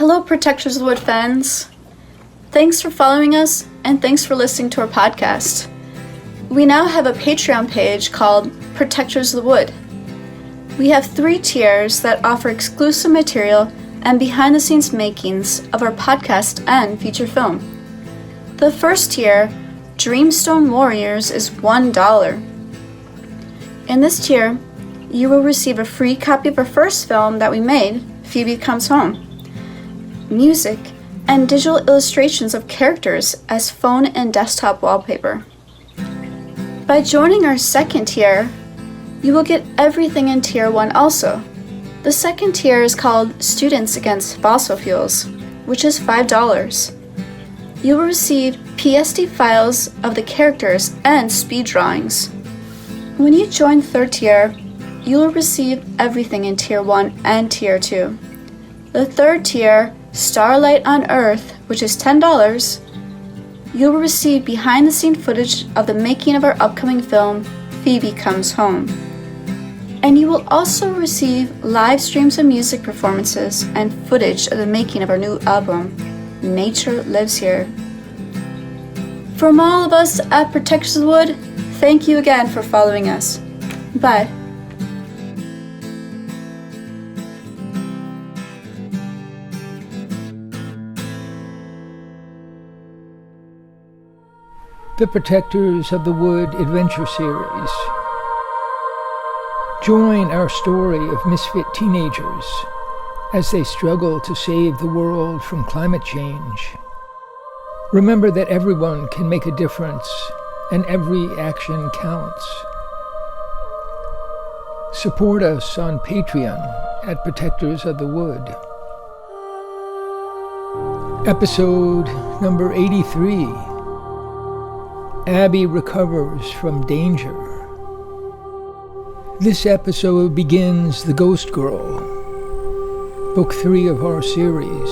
Hello, Protectors of the Wood fans. Thanks for following us, and thanks for listening to our podcast. We now have a Patreon page called Protectors of the Wood. We have 3 tiers that offer exclusive material and behind-the-scenes makings of our podcast and feature film. The first tier, Dreamstone Warriors, is $1. In this tier, you will receive a free copy of our first film that we made, Phoebe Comes Home, music, and digital illustrations of characters as phone and desktop wallpaper. By joining our second tier, you will get everything in Tier 1 also. The second tier is called Students Against Fossil Fuels, which is $5. You will receive PSD files of the characters and speed drawings. When you join third tier, you will receive everything in Tier 1 and Tier 2. The third tier, Starlight on Earth, which is $10, you will receive behind-the-scenes footage of the making of our upcoming film, Phoebe Comes Home. And you will also receive live streams of music performances and footage of the making of our new album, Nature Lives Here. From all of us at Protectors of the Wood, thank you again for following us. Bye. The Protectors of the Wood Adventure Series. Join our story of misfit teenagers as they struggle to save the world from climate change. Remember that everyone can make a difference and every action counts. Support us on Patreon at Protectors of the Wood. Episode number 83. Abby recovers from danger. This episode begins The Ghost Girl, Book 3 of our series.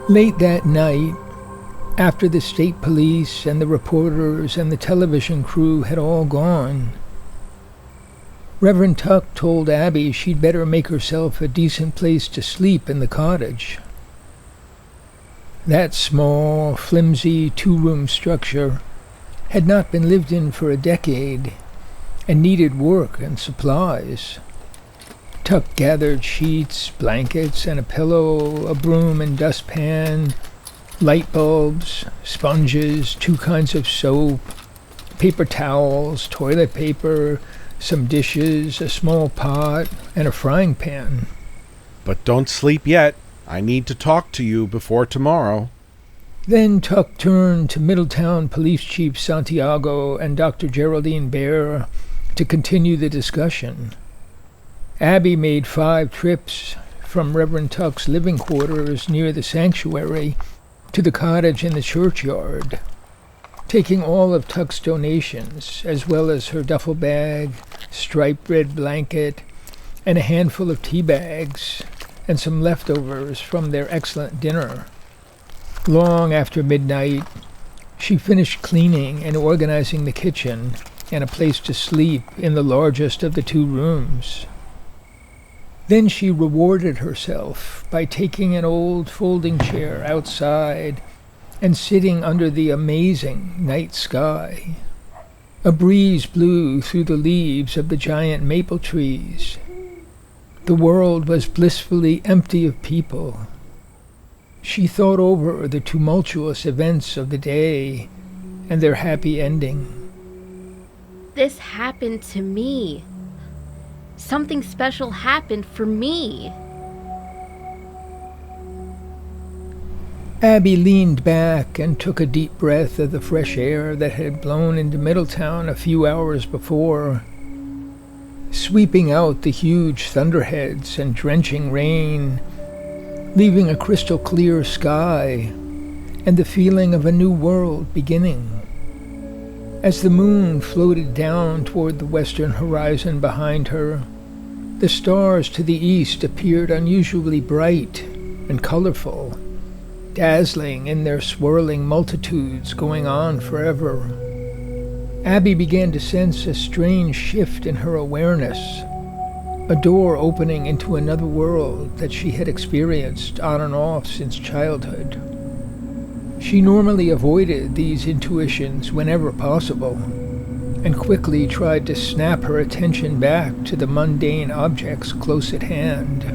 Late that night, after the state police and the reporters and the television crew had all gone, Reverend Tuck told Abby she'd better make herself a decent place to sleep in the cottage. That small, flimsy 2-room structure had not been lived in for a decade and needed work and supplies. Tuck gathered sheets, blankets, and a pillow, a broom and dustpan, light bulbs, sponges, 2 kinds of soap, paper towels, toilet paper, some dishes, a small pot, and a frying pan. But don't sleep yet. I need to talk to you before tomorrow. Then Tuck turned to Middletown Police Chief Santiago and Dr. Geraldine Bear to continue the discussion. Abby made 5 trips from Reverend Tuck's living quarters near the sanctuary to the cottage in the churchyard, taking all of Tuck's donations, as well as her duffel bag, striped red blanket, and a handful of tea bags, and some leftovers from their excellent dinner. Long after midnight, she finished cleaning and organizing the kitchen and a place to sleep in the largest of the 2 rooms. Then she rewarded herself by taking an old folding chair outside and sitting under the amazing night sky. A breeze blew through the leaves of the giant maple trees. The world was blissfully empty of people. She thought over the tumultuous events of the day and their happy ending. This happened to me. Something special happened for me. Abby leaned back and took a deep breath of the fresh air that had blown into Middletown a few hours before, sweeping out the huge thunderheads and drenching rain, leaving a crystal clear sky and the feeling of a new world beginning. As the moon floated down toward the western horizon behind her, the stars to the east appeared unusually bright and colorful, dazzling in their swirling multitudes going on forever. Abby began to sense a strange shift in her awareness, a door opening into another world that she had experienced on and off since childhood. She normally avoided these intuitions whenever possible, and quickly tried to snap her attention back to the mundane objects close at hand.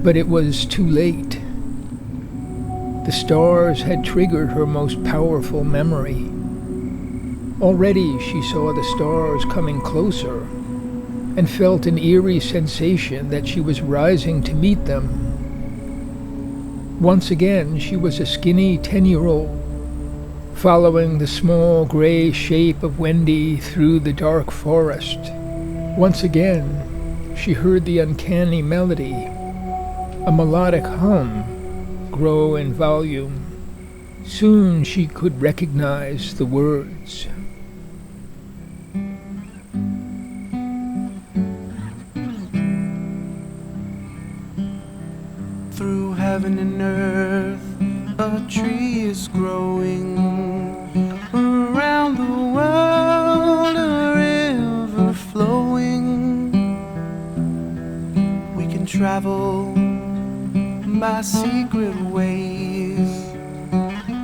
But it was too late. The stars had triggered her most powerful memory. Already she saw the stars coming closer, and felt an eerie sensation that she was rising to meet them. Once again, she was a skinny 10-year-old, following the small gray shape of Wendy through the dark forest. Once again, she heard the uncanny melody, a melodic hum, grow in volume. Soon she could recognize the words. Through heaven and earth, a tree is growing. Around the world, a river flowing. We can travel by secret ways,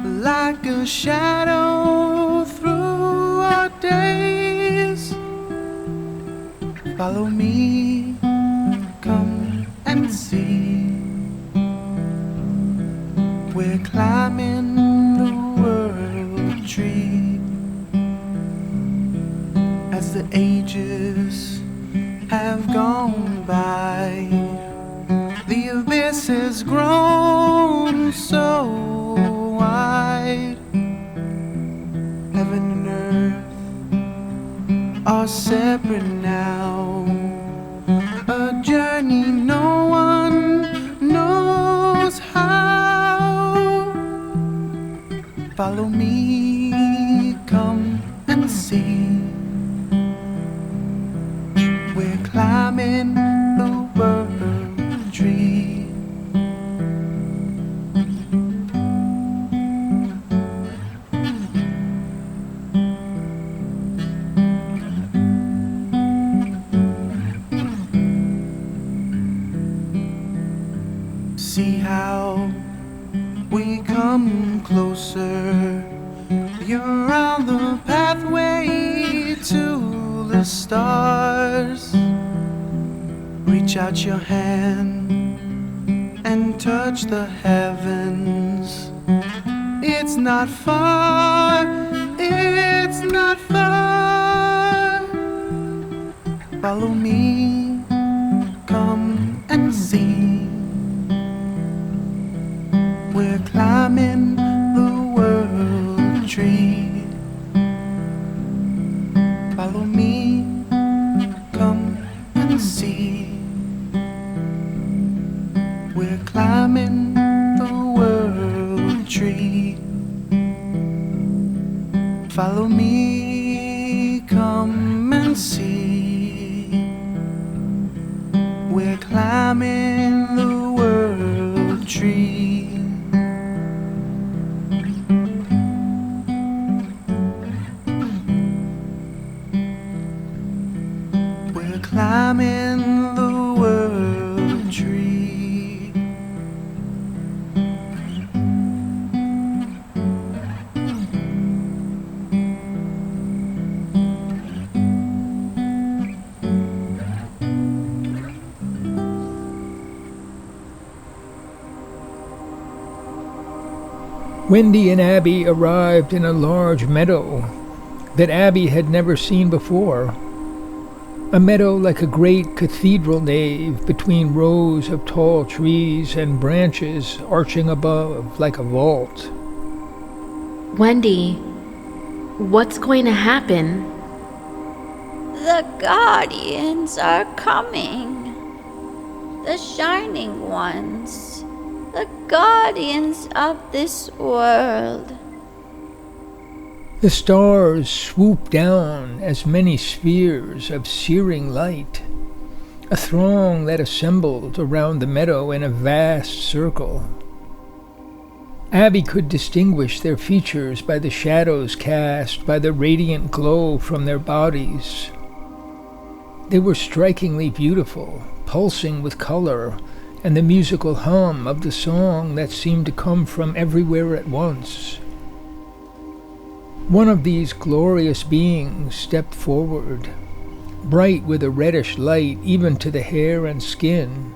like a shadow through our days. Follow me, come and see. We're climbing the world tree. As the ages have gone by, the abyss has grown so wide. Heaven and earth are separate now, a journey no one knows how. Follow me, come and see. We're climbing the world tree. See how we come closer. You're on the pathway to the stars. Reach out your hand and touch the heavens. It's not far, it's not far. Follow me, come and see. We're climbing the world tree. Follow me, come and see. We're climbing the world tree. Follow me, come and see. We're climbing the world tree. Climbing the world tree. Wendy and Abby arrived in a large meadow that Abby had never seen before. A meadow like a great cathedral nave between rows of tall trees and branches arching above like a vault. Wendy, what's going to happen? The guardians are coming. The shining ones. The guardians of this world. The stars swooped down as many spheres of searing light, a throng that assembled around the meadow in a vast circle. Abby could distinguish their features by the shadows cast by the radiant glow from their bodies. They were strikingly beautiful, pulsing with color, and the musical hum of the song that seemed to come from everywhere at once. One of these glorious beings stepped forward, bright with a reddish light even to the hair and skin.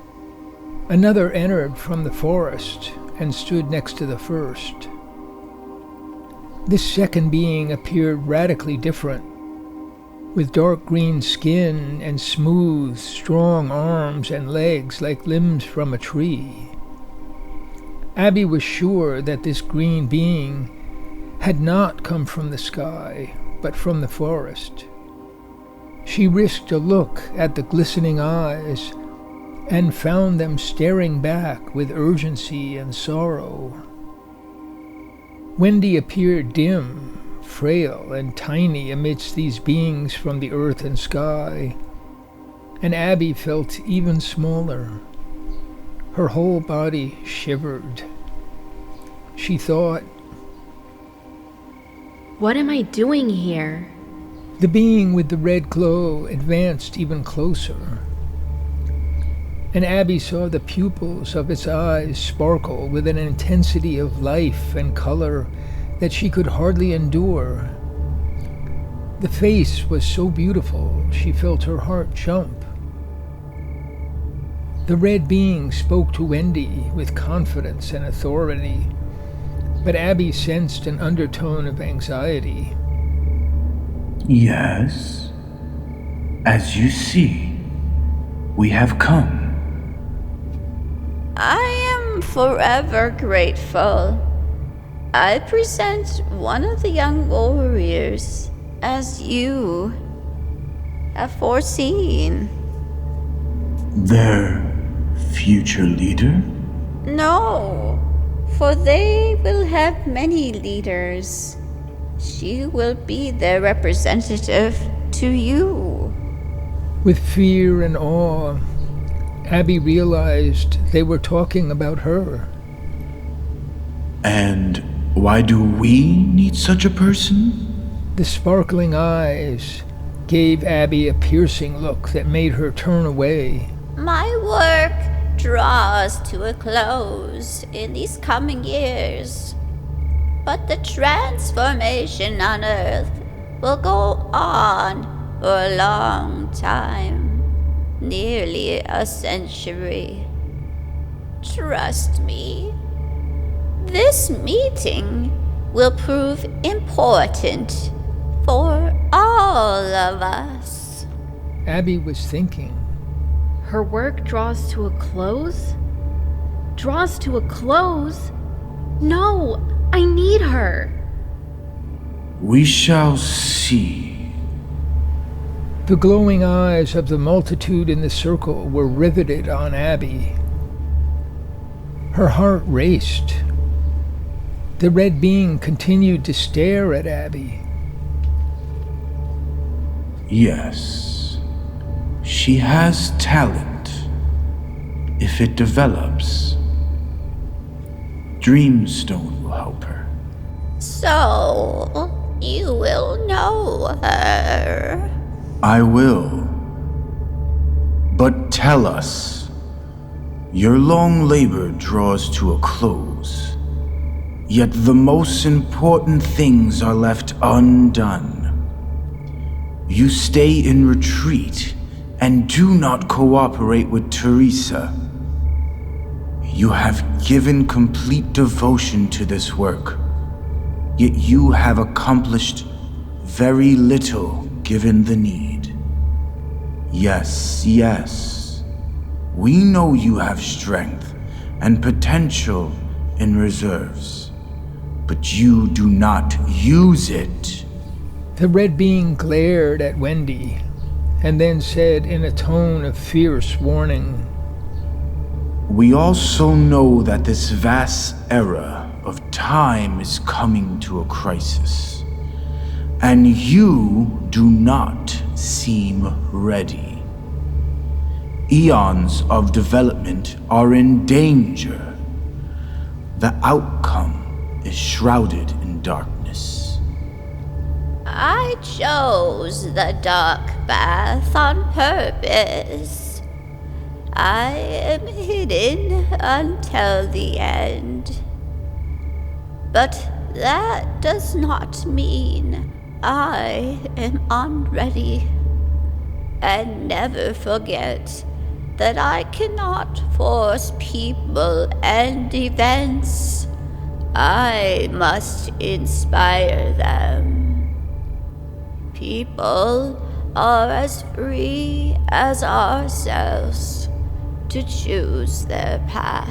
Another entered from the forest and stood next to the first. This second being appeared radically different, with dark green skin and smooth, strong arms and legs like limbs from a tree. Abby was sure that this green being had not come from the sky, but from the forest. She risked a look at the glistening eyes and found them staring back with urgency and sorrow. Wendy appeared dim, frail and tiny amidst these beings from the earth and sky, and Abby felt even smaller. Her whole body shivered. She thought, "What am I doing here?" The being with the red glow advanced even closer, and Abby saw the pupils of its eyes sparkle with an intensity of life and color that she could hardly endure. The face was so beautiful, she felt her heart jump. The red being spoke to Wendy with confidence and authority, but Abby sensed an undertone of anxiety. "Yes, as you see, we have come." I am forever grateful. I present one of the young warriors, as you have foreseen. Their future leader? No, for they will have many leaders. She will be their representative to you. With fear and awe, Abby realized they were talking about her. And why do we need such a person? The sparkling eyes gave Abby a piercing look that made her turn away. My work draws to a close in these coming years, but the transformation on Earth will go on for a long time, nearly a century. Trust me, this meeting will prove important for all of us. Abby was thinking. Her work draws to a close? Draws to a close? No, I need her. We shall see. The glowing eyes of the multitude in the circle were riveted on Abby. Her heart raced. The red being continued to stare at Abby. Yes, she has talent. If it develops, Dreamstone will help her. So, you will know her. I will. But tell us, your long labor draws to a close, yet the most important things are left undone. You stay in retreat and do not cooperate with Teresa. You have given complete devotion to this work, yet you have accomplished very little given the need. Yes, yes, we know you have strength and potential in reserves, but you do not use it. The red being glared at Wendy and then said in a tone of fierce warning, We also know that this vast era of time is coming to a crisis, and you do not seem ready. Eons of development are in danger. The outcome is shrouded in darkness. I chose the dark path on purpose. I am hidden until the end. But that does not mean I am unready. And never forget that I cannot force people and events. I must inspire them. People are as free as ourselves to choose their path.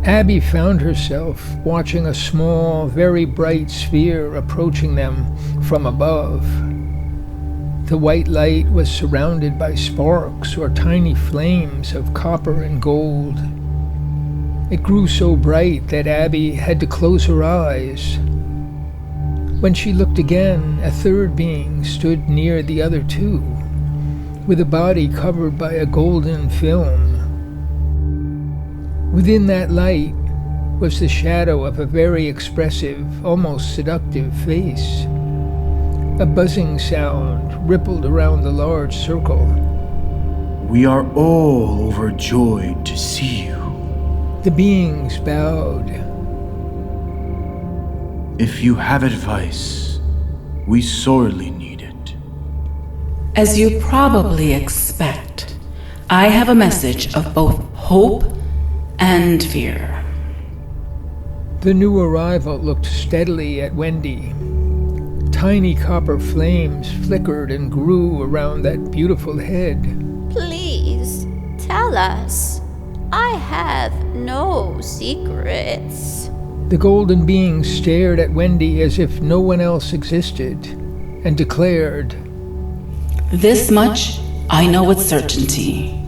Abby found herself watching a small, very bright sphere approaching them from above. The white light was surrounded by sparks or tiny flames of copper and gold. It grew so bright that Abby had to close her eyes. When she looked again, a third being stood near the other two, with a body covered by a golden film. Within that light was the shadow of a very expressive, almost seductive face. A buzzing sound rippled around the large circle. We are all overjoyed to see you. The beings bowed. If you have advice, we sorely need it. As you probably expect, I have a message of both hope and fear. The new arrival looked steadily at Wendy. Tiny copper flames flickered and grew around that beautiful head. Please, tell us. I have no secrets. The golden being stared at Wendy as if no one else existed, and declared, This much I know with certainty.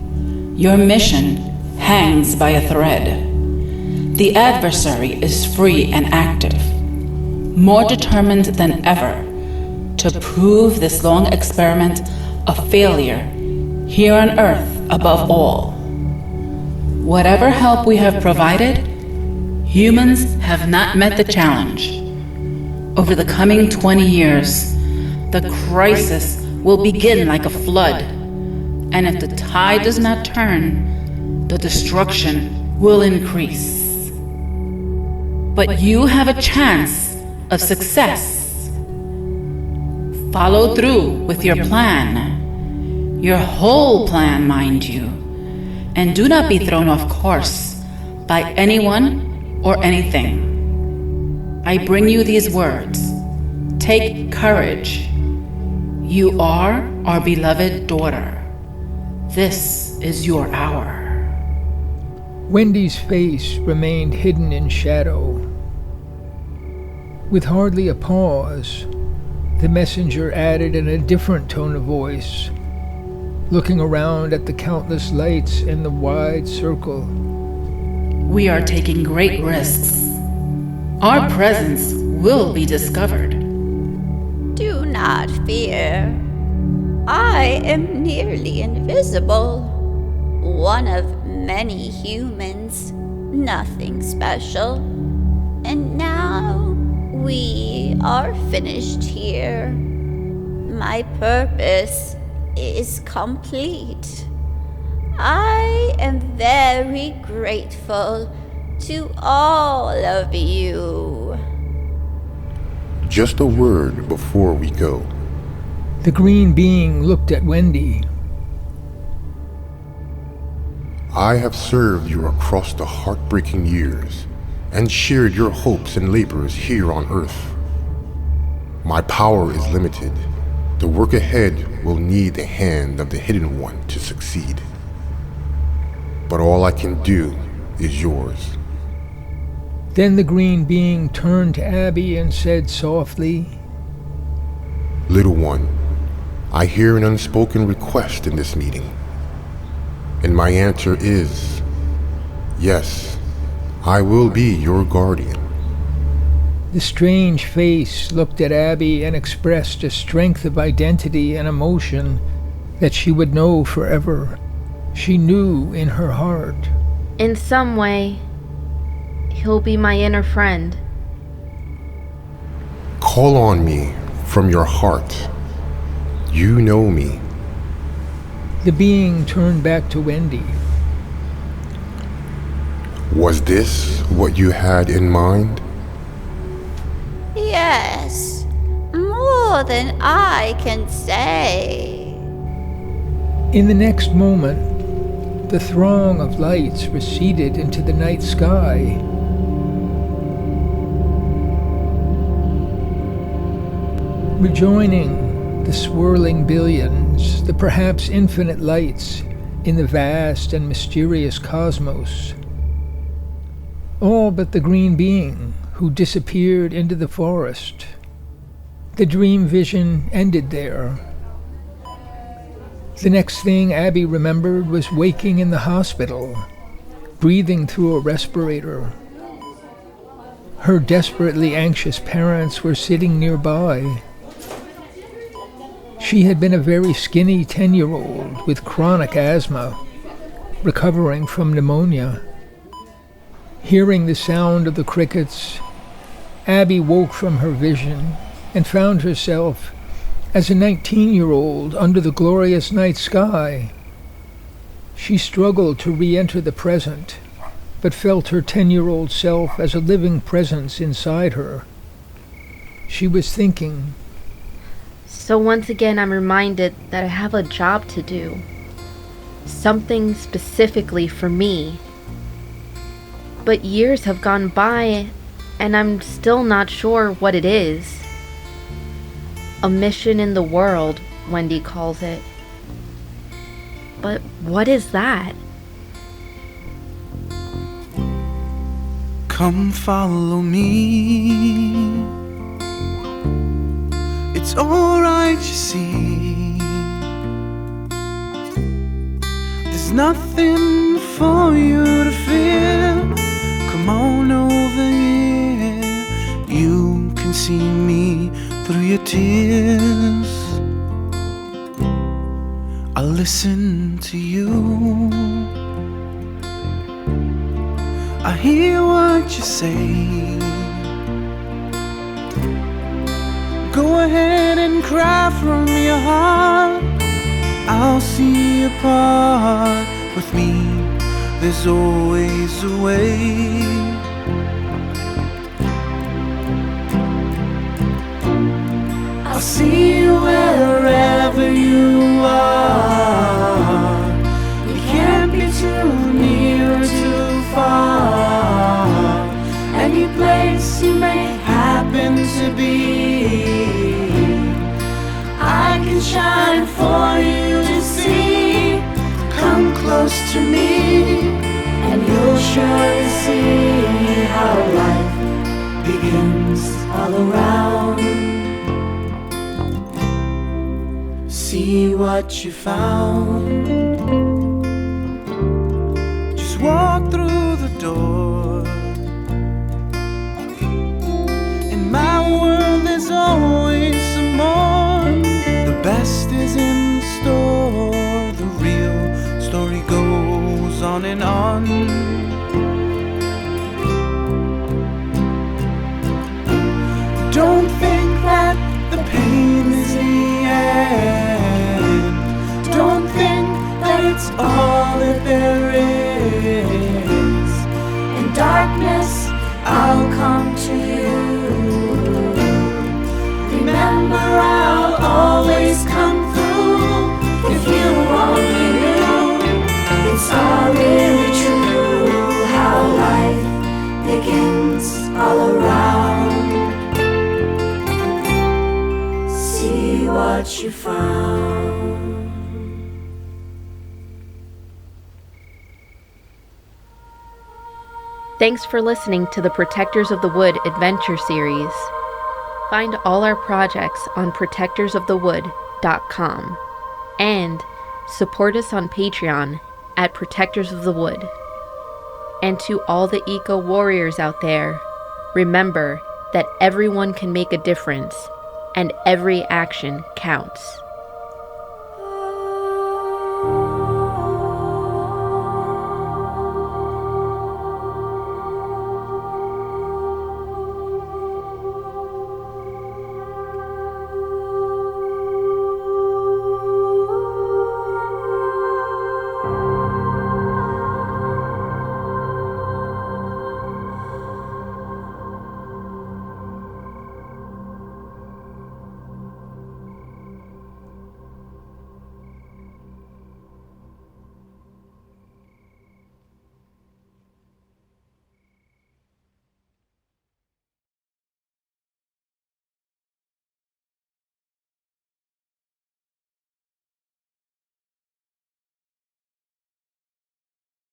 Your mission hangs by a thread. The adversary is free and active, more determined than ever to prove this long experiment a failure here on Earth above all. Whatever help we have provided, humans have not met the challenge. Over the coming 20 years, the crisis will begin like a flood, and if the tide does not turn, the destruction will increase. But you have a chance of success. Follow through with your plan, your whole plan, mind you, and do not be thrown off course by anyone or anything. I bring you these words. Take courage. You are our beloved daughter. This is your hour. Wendy's face remained hidden in shadow. With hardly a pause, the messenger added in a different tone of voice, looking around at the countless lights in the wide circle. We are taking great risks. Our presence will be discovered. Do not fear. I am nearly invisible. One of many humans, nothing special. And now we are finished here. My purpose is complete. I am very grateful to all of you. Just a word before we go. The green being looked at Wendy. I have served you across the heartbreaking years and shared your hopes and labors here on Earth. My power is limited. The work ahead will need the hand of the Hidden One to succeed. But all I can do is yours. Then the green being turned to Abby and said softly, Little One, I hear an unspoken request in this meeting. And my answer is, yes, I will be your guardian. The strange face looked at Abby and expressed a strength of identity and emotion that she would know forever. She knew in her heart. In some way, he'll be my inner friend. Call on me from your heart. You know me. The being turned back to Wendy. Was this what you had in mind? Yes, more than I can say. In the next moment, the throng of lights receded into the night sky. Rejoining the swirling billions, the perhaps infinite lights in the vast and mysterious cosmos. All but the green being who disappeared into the forest. The dream vision ended there. The next thing Abby remembered was waking in the hospital, breathing through a respirator. Her desperately anxious parents were sitting nearby. She had been a very skinny 10-year-old with chronic asthma, recovering from pneumonia. Hearing the sound of the crickets, Abby woke from her vision and found herself as a 19-year-old under the glorious night sky. She struggled to re-enter the present, but felt her 10-year-old self as a living presence inside her. She was thinking, So once again, I'm reminded that I have a job to do. Something specifically for me. But years have gone by, and I'm still not sure what it is. A mission in the world, Wendy calls it. But what is that? Come follow me. It's alright, you see. There's nothing for you to fear. Come on over here. You can see me through your tears. I'll listen to you. I hear what you say. Go ahead and cry from your heart. I'll see your part. With me, there's always a way. I'll see you wherever you are. You can't be too near or too far. Any place you may happen to be, I can shine for you to see. Come close to me, and you'll surely see how life begins all around. See what you found. Just walk through the door. In my world there's always some more. The best is in store. The real story goes on and on. Don't think that the pain is the end. Don't think that it's all that there is. In darkness, I'll come to you. Remember, I'll always come through. If you only knew, it's all really true. How life begins all around. See what you found. Thanks for listening to the Protectors of the Wood Adventure Series. Find all our projects on protectorsofthewood.com and support us on Patreon at Protectors of the Wood. And to all the eco warriors out there, remember that everyone can make a difference and every action counts.